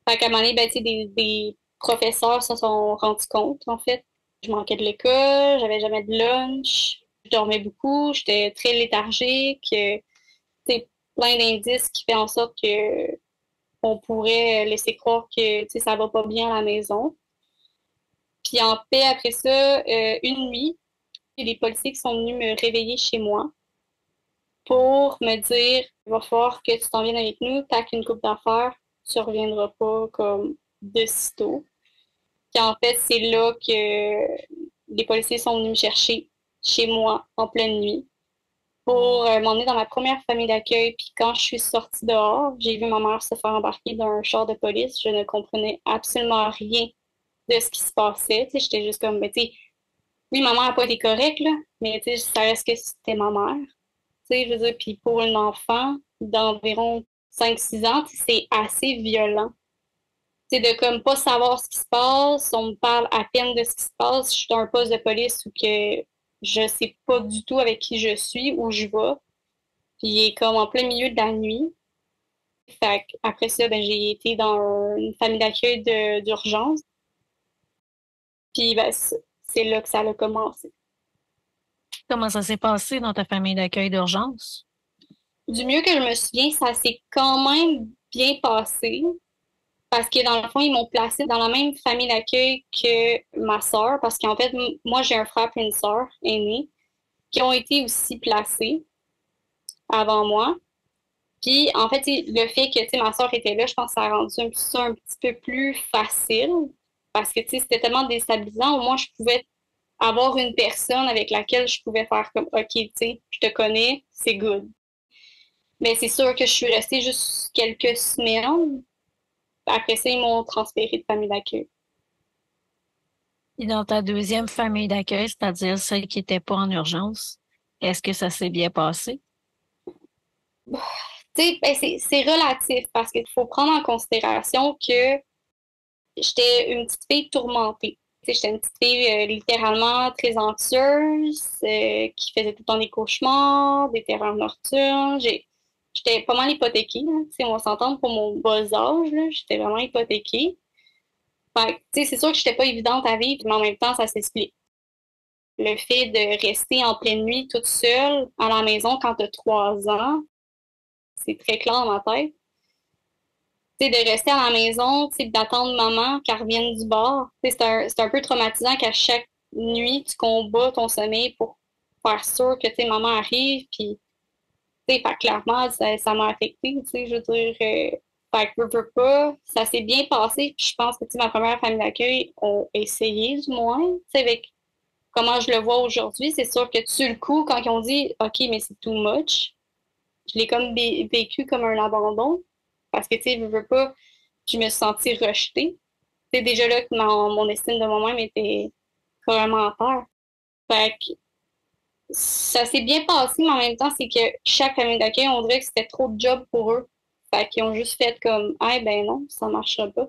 Fait qu'à un moment donné, ben, tu sais, des professeurs se sont rendus compte, en fait. Je manquais de l'école, j'avais jamais de lunch, je dormais beaucoup, j'étais très léthargique. C'est plein d'indices qui fait en sorte que on pourrait laisser croire que, tu sais, ça va pas bien à la maison. Puis en paix, après ça, une nuit, il y a des policiers qui sont venus me réveiller chez moi pour me dire, il va falloir que tu t'en viennes avec nous, t'as qu'une coupe d'affaires, tu reviendras pas comme de sitôt. Puis en fait, c'est là que les policiers sont venus me chercher chez moi en pleine nuit pour m'emmener dans ma première famille d'accueil. Puis quand je suis sortie dehors, j'ai vu ma mère se faire embarquer dans un char de police. Je ne comprenais absolument rien de ce qui se passait. Tu sais, j'étais juste comme, mais tu sais, oui, ma mère n'a pas été correcte, là, mais tu sais, ça reste que c'était ma mère. Tu sais, je veux dire, puis pour un enfant d'environ 5 6 ans, tu sais, c'est assez violent. C'est de comme pas savoir ce qui se passe, on me parle à peine de ce qui se passe, je suis dans un poste de police où que je sais pas du tout avec qui je suis, où je vais, puis il est comme en plein milieu de la nuit. Fait après ça, ben, j'ai été dans une famille d'accueil d'urgence, puis ben, c'est là que ça a commencé. Comment ça s'est passé dans ta famille d'accueil d'urgence? Du mieux que je me souviens, ça s'est quand même bien passé. Parce que dans le fond, ils m'ont placée dans la même famille d'accueil que ma sœur, parce qu'en fait, moi, j'ai un frère et une sœur aînés qui ont été aussi placés avant moi. Puis, en fait, le fait que, tu sais, ma sœur était là, je pense que ça a rendu ça un petit peu plus facile, parce que, tu sais, c'était tellement déstabilisant. Au moins, je pouvais avoir une personne avec laquelle je pouvais faire comme, OK, tu sais, je te connais, c'est good. Mais c'est sûr que je suis restée juste quelques semaines. Après ça, ils m'ont transférée de famille d'accueil. Et dans ta deuxième famille d'accueil, c'est-à-dire celle qui n'était pas en urgence, est-ce que ça s'est bien passé? Tu sais, ben, c'est relatif parce qu'il faut prendre en considération que j'étais une petite fille tourmentée. Tu sais, j'étais une petite fille littéralement très anxieuse, qui faisait tout le temps des cauchemars, des terreurs nocturnes. J'étais pas mal hypothéquée, là. Tu sais, on va s'entendre pour mon bas âge, là, j'étais vraiment hypothéquée. Fait que, tu sais, c'est sûr que j'étais pas évidente à vivre, mais en même temps, ça s'explique. Le fait de rester en pleine nuit toute seule à la maison quand tu as 3 ans, c'est très clair dans ma tête. Tu sais, de rester à la maison, tu sais, d'attendre maman qu'elle revienne du bar. Tu sais, c'est un peu traumatisant qu'à chaque nuit, tu combats ton sommeil pour faire sûr que, tu sais, maman arrive. Puis, tu sais, fait que clairement, ça m'a affecté. Tu sais, je veux dire, fait que veux pas, ça s'est bien passé. Puis je pense que, tu sais, ma première famille d'accueil ont essayé, du moins. Tu sais, avec comment je le vois aujourd'hui, c'est sûr que sur le coup, quand ils ont dit, OK, mais c'est too much, je l'ai comme vécu comme un abandon. Parce que, tu sais, veux pas, je me suis sentie rejetée. C'est déjà là que mon estime de moi-même était vraiment à terre. Fait que ça s'est bien passé, mais en même temps, c'est que chaque famille d'accueil, on dirait que c'était trop de job pour eux. Fait qu'ils ont juste fait comme, ah ben non, ça marchera pas.